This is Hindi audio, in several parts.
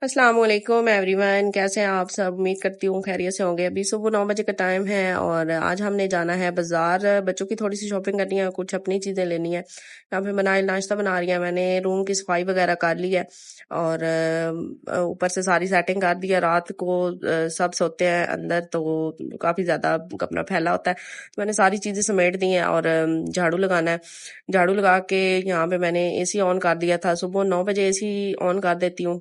अस्सलाम वालेकुम एवरीवन, कैसे हैं आप सब। उम्मीद करती हूँ खैरियत से होंगे। अभी सुबह 9 बजे का टाइम है और आज हमने जाना है बाजार। बच्चों की थोड़ी सी शॉपिंग करनी है, कुछ अपनी चीजें लेनी है। यहाँ पे नाश्ता बना रही है, मैंने रूम की सफाई वगैरह कर ली है और ऊपर से सारी सेटिंग कर दी है। रात को सब सोते हैं अंदर तो काफी ज्यादा कपड़ा फैला होता है, तो मैंने सारी चीजें समेट दी हैं और झाड़ू लगाना है। झाड़ू लगा के यहाँ पे मैंने एसी ऑन कर दिया था। सुबह 9 बजे एसी ऑन कर देती हूँ।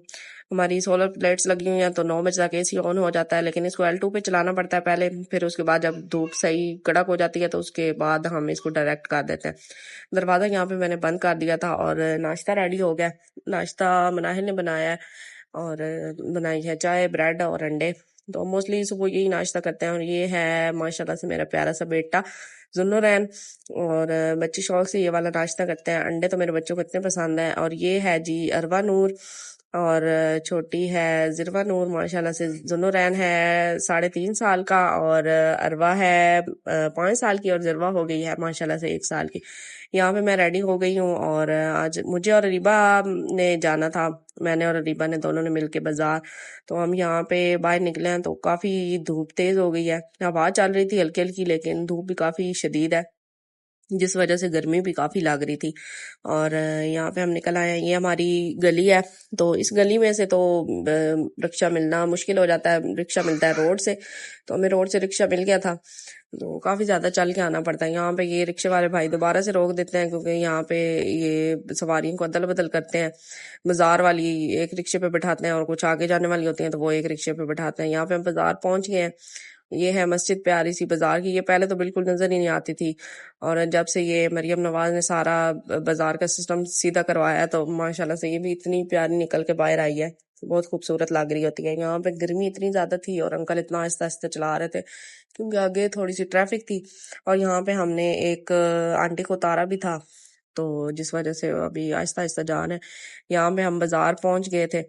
हमारी सोलर प्लेट्स लगी हुई हैं तो 9 बजे तक एसी ऑन हो जाता है, लेकिन इसको L2 पे चलाना पड़ता है पहले, फिर उसके बाद जब धूप सही कड़क हो जाती है तो उसके बाद हम इसको डायरेक्ट कर देते हैं। दरवाजा यहाँ पे मैंने बंद कर दिया था और नाश्ता रेडी हो गया। नाश्ता मनाहिल ने बनाया है और बनाई है चाय, ब्रेड और अंडे। तो मोस्टली सुबह यही नाश्ता करते हैं। और ये है माशाल्लाह से मेरा प्यारा सा बेटा जुन्नूरैन, और बच्चे शौक से ये वाला नाश्ता करते हैं। अंडे तो मेरे बच्चों को इतने पसंद है। और ये है जी अरवा नूर, और छोटी है जिरवा नूर। माशाल्लाह से जुन्नूरैन है 3.5 साल का और अरवा है 5 साल की, और जिरवा हो गई है माशाल्लाह से 1 साल की। यहाँ पे मैं रेडी हो गई हूँ और आज मुझे और अरीबा ने जाना था। मैंने और अरीबा ने दोनों ने मिलके बाजार। तो हम यहाँ पे बाहर निकले हैं तो काफी धूप तेज हो गई है। हवा चल रही थी हल्की हल्की, लेकिन धूप भी काफी शदीद है, जिस वजह से गर्मी भी काफी लग रही थी। और यहाँ पे हम निकल आए हैं। ये हमारी गली है, तो इस गली में से तो रिक्शा मिलना मुश्किल हो जाता है। रिक्शा मिलता है रोड से, तो हमें रोड से रिक्शा मिल गया था, तो काफी ज्यादा चल के आना पड़ता है। यहाँ पे ये रिक्शे वाले भाई दोबारा से रोक देते हैं, क्योंकि यहाँ पे ये सवारियों को अदल बदल करते हैं। बाजार वाली एक रिक्शे पे बैठाते हैं और कुछ आगे जाने वाली होती हैं तो वो एक रिक्शे पे बैठाते हैं। यहाँ पे हम बाजार पहुंच गए हैं। ये है मस्जिद प्यारी सी बाजार की। ये पहले तो बिल्कुल नजर ही नहीं आती थी, और जब से ये मरियम नवाज ने सारा बाजार का सिस्टम सीधा करवाया है तो माशाल्लाह से ये भी इतनी प्यारी निकल के बाहर आई है। बहुत खूबसूरत लग रही होती है। यहाँ पे गर्मी इतनी ज्यादा थी और अंकल इतना आहिस्ता आहिस्ता चला रहे थे, क्योंकि आगे थोड़ी सी ट्रैफिक थी। और यहाँ पे हमने एक आंटी को उतारा भी था, तो जिस वजह से अभी आहिस्ता आहिस्ता जा रहे हैं। यहाँ पे हम बाजार पहुंच गए थे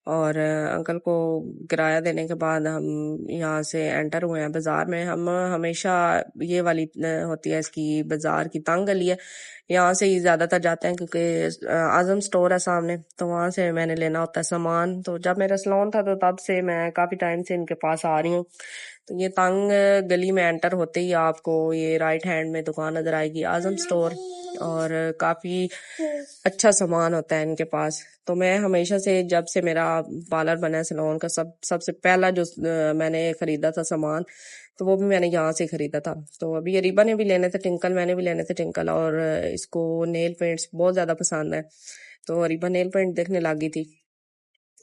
और अंकल को किराया देने के बाद हम यहाँ से एंटर हुए हैं बाजार में। हम हमेशा ये वाली होती है इसकी बाजार की तंग गली है, यहाँ से ही ज्यादातर जाते हैं, क्योंकि आजम स्टोर है सामने, तो वहां से मैंने लेना होता है सामान। तो जब मेरा सलोन था तो तब से मैं काफी टाइम से इनके पास आ रही हूँ। तो ये तंग गली में एंटर होते ही आपको ये राइट हैंड में दुकान नजर आएगी, आजम स्टोर, और काफी अच्छा सामान होता है इनके पास। तो मैं हमेशा से, जब से मेरा पार्लर बना है सलोन का, सबसे पहला जो मैंने खरीदा था सामान, तो वो भी मैंने यहाँ से खरीदा था। तो अभी अरीबा ने भी लेने थे टिंकल, मैंने भी लेने थे टिंकल, और इसको नेल पेंट्स बहुत ज्यादा पसंद है, तो अरीबा नेल पेंट देखने लगी थी।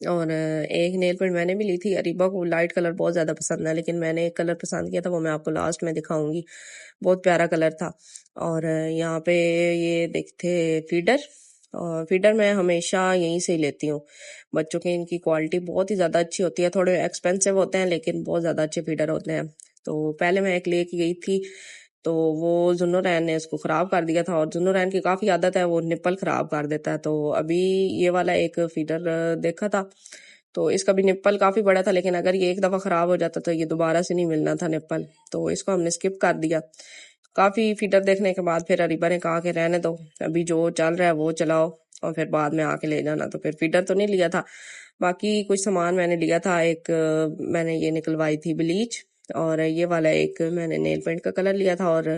और एक नेल पेंट मैंने भी ली थी। अरीबा को लाइट कलर बहुत ज्यादा पसंद है, लेकिन मैंने एक कलर पसंद किया था, वो मैं आपको लास्ट में दिखाऊंगी। बहुत प्यारा कलर था। और यहाँ पे ये देखते फीडर, और फीडर मैं हमेशा यहीं से ही लेती हूँ। बच्चों की इनकी क्वालिटी बहुत ही ज्यादा अच्छी होती है। थोड़े एक्सपेंसिव होते हैं लेकिन बहुत ज्यादा अच्छे फीडर होते हैं। तो पहले मैं एक लेके गई थी, तो वो जुन्नूरैन ने उसको खराब कर दिया था, और जुन्नूरैन की काफी आदत है वो निप्पल खराब कर देता है। तो अभी ये वाला एक फीडर देखा था, तो इसका भी निप्पल काफी बड़ा था, लेकिन अगर ये एक दफा खराब हो जाता तो ये दोबारा से नहीं मिलना था निप्पल, तो इसको हमने स्किप कर दिया। काफी फीडर देखने के बाद फिर अरीबा ने कहा कि रहने दो, अभी जो चल रहा है वो चलाओ और फिर बाद में आके ले जाना। तो फिर फीडर तो नहीं लिया था, बाकी कुछ सामान मैंने लिया था। एक मैंने ये निकलवाई थी ब्लीच, और ये वाला एक मैंने नेल पेंट का कलर लिया था, और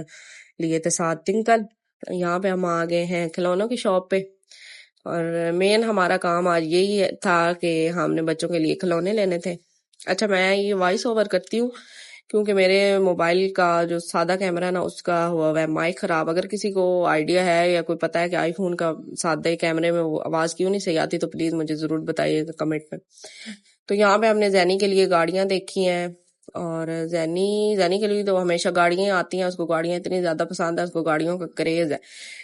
लिए थे 7 टिंकल। यहाँ पे हम आ गए हैं खिलौनों की शॉप पे, और मेन हमारा काम आज यही था कि हमने बच्चों के लिए खिलौने लेने थे। अच्छा, मैं ये वॉइस ओवर करती हूँ क्योंकि मेरे मोबाइल का जो सादा कैमरा है ना, उसका हुआ हुआ है माइक खराब। अगर किसी को आइडिया है या कोई पता है कि आईफोन का सादे कैमरे में वो आवाज क्यों नहीं सही आती, तो प्लीज मुझे जरूर बताइएगा कमेंट में। तो यहाँ पे हमने जैनी के लिए गाड़ियां देखी हैं, और जैनी जैनी के लिए तो हमेशा गाड़ियां आती हैं, उसको गाड़ियां इतनी ज्यादा पसंद है, उसको गाड़ियों का क्रेज है।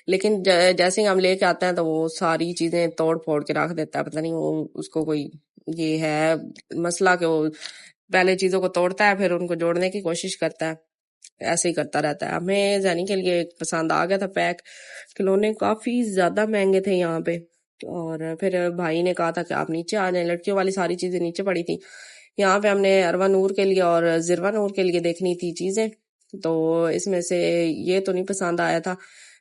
लेकिन जैसे ही हम लेके आते हैं तो वो सारी चीजें तोड़ फोड़ के रख देता है। पता नहीं वो उसको कोई ये है मसला कि वो पहले चीजों को तोड़ता है फिर उनको जोड़ने की कोशिश करता है, ऐसे ही करता रहता है। हमें जैनी के लिए एक पसंद आ गया था पैक। खिलौने काफी ज्यादा महंगे थे यहाँ पे, और फिर भाई ने कहा था कि आप नीचे आ जाएं, लड़कियों वाली सारी चीजें नीचे पड़ी थी। यहाँ पे हमने अरवा नूर के लिए और जिरवा नूर के लिए देखनी थी चीजें, तो इसमें से ये तो नहीं पसंद आया था।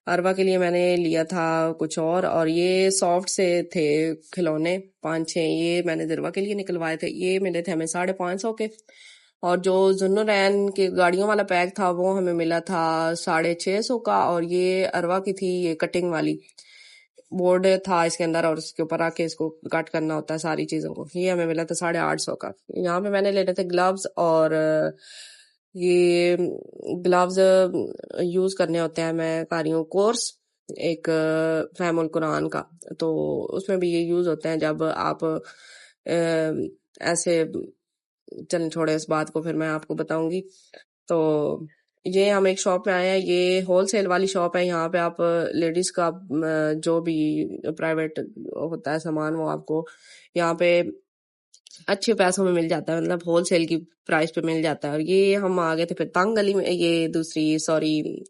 अरवा के लिए मैंने लिया था कुछ और ये सॉफ्ट से थे खिलौने 5-6, ये मैंने दिरवा के लिए निकलवाए थे। ये मिले थे हमें 550 के। और जो जुन्नूरैन के गाड़ियों वाला पैक था वो हमें मिला था 650 का। और ये अरवा की थी, ये कटिंग वाली बोर्ड था इसके अंदर और उसके ऊपर आके इसको कट करना होता है सारी चीजों को। ये हमें मिला था 850 का। यहाँ पे मैंने लेने थे ग्लव्स, और ये ग्लव्स यूज करने होते हैं। मैं कर रही हूँ कोर्स एक फैमुल कुरान का, तो उसमें भी ये यूज होते हैं जब आप ऐसे। चलें छोड़े इस बात को, फिर मैं आपको बताऊंगी। तो ये हम एक शॉप में आए हैं, ये होलसेल वाली शॉप है। यहाँ पे आप लेडीज का जो भी प्राइवेट होता है सामान वो आपको यहाँ पे अच्छे पैसों में मिल जाता है, मतलब होलसेल की प्राइस पे मिल जाता है। और ये हम आ गए थे फिर तंग गली में, ये दूसरी सॉरी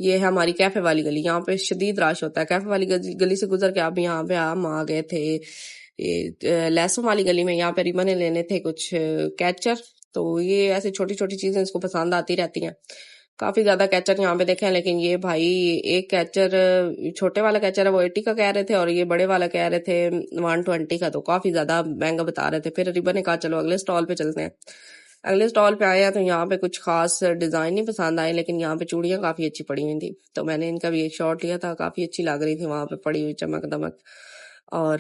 ये है हमारी कैफे वाली गली। यहाँ पे शदीद रश होता है। कैफे वाली गली से गुजर के अब यहाँ पे हम आ गए थे ये लहसुन वाली गली में। यहाँ पे रिबन ने लेने थे कुछ कैचर। तो ये ऐसे छोटी छोटी चीजें इसको पसंद आती रहती हैं। काफी ज्यादा कैचर यहाँ पे देखे हैं, लेकिन ये भाई एक कैचर छोटे वाला कैचर है वो 80 का कह रहे थे, और ये बड़े वाला कह रहे थे 120 का। तो काफी ज्यादा महंगा बता रहे थे। फिर रिबन ने कहा चलो अगले स्टॉल पे चलते हैं। अगले स्टॉल पे आए हैं तो यहाँ पे कुछ खास डिजाइन नहीं पसंद आए, लेकिन यहाँ पे चूड़ियां काफी अच्छी पड़ी हुई थी। तो मैंने इनका भी एक शॉट लिया था, काफी अच्छी लग रही थी वहां पे पड़ी हुई चमक दमक। और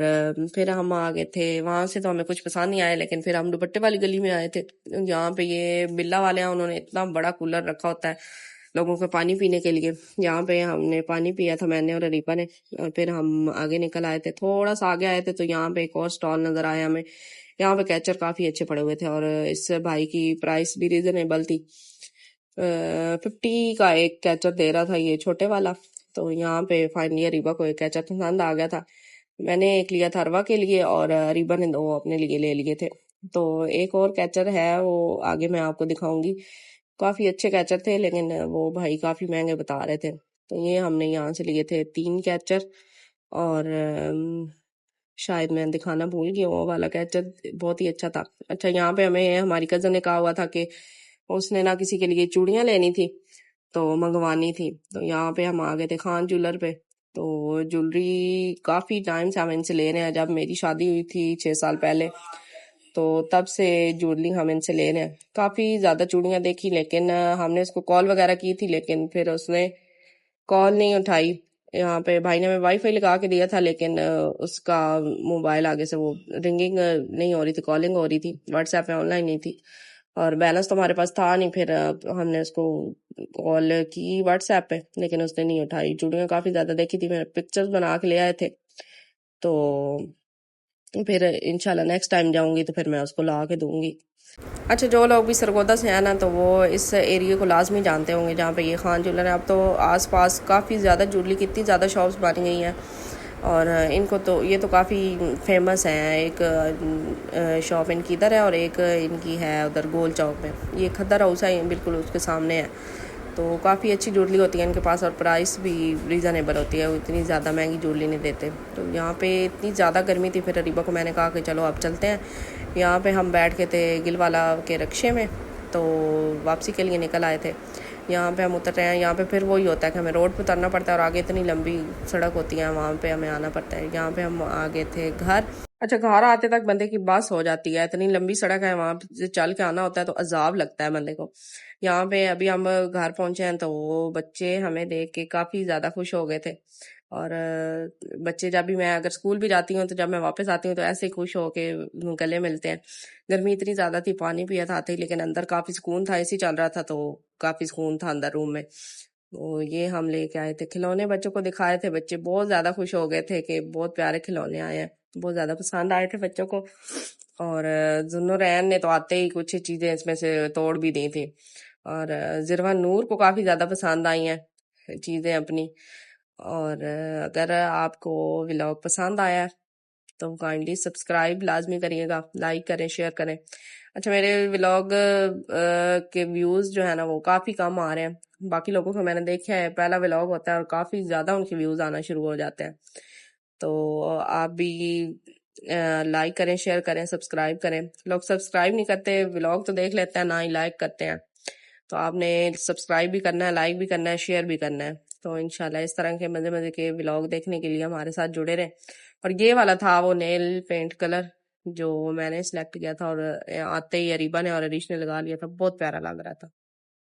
फिर हम आ गए थे वहां से, तो हमें कुछ पसंद नहीं आया, लेकिन फिर हम दुपट्टे वाली गली में आए थे। यहाँ पे ये बिल्ला वाले हैं, उन्होंने इतना बड़ा कूलर रखा होता है लोगों को पानी पीने के लिए। यहाँ पे हमने पानी पिया था, मैंने और अरीबा ने। और फिर हम आगे निकल आए थे, थोड़ा सा आगे आए थे तो यहाँ पे एक और स्टॉल नजर आया हमें। यहाँ पे कैचर काफी अच्छे पड़े हुए थे, और इस भाई की प्राइस भी रीजनेबल थी। 50 का एक कैचर दे रहा था ये छोटे वाला। तो यहाँ पे फाइनली अरीबा को एक कैचर पसंद आ गया था। मैंने एक लिया था अरवा के लिए, और अरीबा ने 2 अपने लिए ले लिए थे। तो एक और कैचर है वो आगे मैं आपको दिखाऊंगी। काफी अच्छे कैचर थे, लेकिन वो भाई काफी महंगे बता रहे थे। तो ये हमने यहाँ से लिए थे 3 कैचर। और शायद मैं दिखाना भूल गई हूँ, वो वाला कैचर बहुत ही अच्छा था। अच्छा, यहाँ पे हमें हमारी कजन ने कहा हुआ था कि उसने ना किसी के लिए चूड़ियां लेनी थी तो मंगवानी थी। तो यहाँ पे हम आ गए थे खान ज्वेलर पे। तो ज्वेलरी काफी टाइम से हम इनसे ले रहे हैं, जब मेरी शादी हुई थी 6 साल पहले, तो तब से ज्वेलरी हम इनसे ले रहे हैं। काफी ज्यादा चूड़ियां देखी, लेकिन हमने उसको कॉल वगैरह की थी, लेकिन फिर उसने कॉल नहीं उठाई। यहाँ पे भाई ने हमें वाईफाई लगा के दिया था, लेकिन उसका मोबाइल आगे से वो रिंगिंग नहीं हो रही थी, कॉलिंग हो रही थी, व्हाट्सएप पे ऑनलाइन नहीं थी। और बैलेंस तो हमारे पास था नहीं। फिर हमने उसको कॉल की व्हाट्सएप पे, लेकिन उसने नहीं उठाई। चूड़ियां काफी ज्यादा देखी थी, मैंने पिक्चर्स बना के ले आए थे। तो फिर इंशाल्लाह नेक्स्ट टाइम जाऊंगी तो फिर मैं उसको ला के दूंगी। अच्छा, जो लोग भी सरगोदा से हैं ना, तो वो इस एरिया को लाजमी जानते होंगे जहाँ पे ये खान ज्वेलर है। अब तो आसपास काफ़ी ज़्यादा ज्वेलरी की इतनी ज़्यादा शॉप्स बन गई हैं, और इनको तो ये तो काफ़ी फेमस हैं। एक शॉप इनकी इधर है और एक इनकी है उधर गोल चौक में। ये खद्दर हाउस है बिल्कुल उसके सामने है। तो काफ़ी अच्छी ज्वेलरी होती है इनके पास, और प्राइस भी रीज़नेबल होती है, वो इतनी ज़्यादा महंगी ज्वेलरी नहीं देते। तो यहाँ पे इतनी ज़्यादा गर्मी थी, फिर अरीबा को मैंने कहा कि चलो अब चलते हैं। यहाँ पे हम बैठ के थे गिलवाला के रक्शे में, तो वापसी के लिए निकल आए थे। यहाँ पे हम उतर रहे हैं। यहाँ पे फिर वही होता है कि हमें रोड पे उतरना पड़ता है, और आगे इतनी लंबी सड़क होती है, वहाँ पे हमें आना पड़ता है। यहाँ पे हम आ गए थे घर। अच्छा, घर आते तक बंदे की बस हो जाती है, इतनी लंबी सड़क है, वहां से चल के आना होता है तो अजाब लगता है बंदे को। यहाँ पे अभी हम घर पहुंचे हैं, तो वो बच्चे हमें देख के काफी ज्यादा खुश हो गए थे। और बच्चे जब भी मैं अगर स्कूल भी जाती हूँ तो जब मैं वापस आती हूँ तो ऐसे ही खुश होके गले मिलते हैं। गर्मी इतनी ज्यादा थी, पानी पिया था आते ही, लेकिन अंदर काफी सुकून था, एसी चल रहा था तो काफी सुकून था अंदर रूम में। तो ये हम लेके आए थे खिलौने, बच्चों को दिखाए थे। बच्चे बहुत ज्यादा खुश हो गए थे कि बहुत प्यारे खिलौने आए हैं, बहुत ज्यादा पसंद आए थे बच्चों को। और जुन्नो रैन ने तो आते ही कुछ चीजें इसमें से तोड़ भी दी थी। और जिरवा नूर को काफी ज्यादा पसंद आई हैं चीजें अपनी। और अगर आपको व्लॉग पसंद आया तो काइंडली सब्सक्राइब लाजमी करिएगा, लाइक करें, शेयर करें। अच्छा, मेरे व्लॉग के व्यूज जो है ना वो काफी कम आ रहे हैं। बाकी लोगों को मैंने देखा है, पहला व्लॉग होता है और काफी ज्यादा उनके व्यूज आना शुरू हो जाते हैं। तो आप भी लाइक करें, शेयर करें, सब्सक्राइब करें। लोग सब्सक्राइब नहीं करते, व्लॉग तो देख लेते हैं, ना ही लाइक करते हैं। तो आपने सब्सक्राइब भी करना है, लाइक भी करना है, शेयर भी करना है। तो इंशाल्लाह इस तरह के मजे मजे के व्लॉग देखने के लिए हमारे साथ जुड़े रहें। और ये वाला था वो नेल पेंट कलर जो मैंने सिलेक्ट किया था, और आते ही अरीबा ने और अरीश ने लगा लिया था, बहुत प्यारा लग रहा था।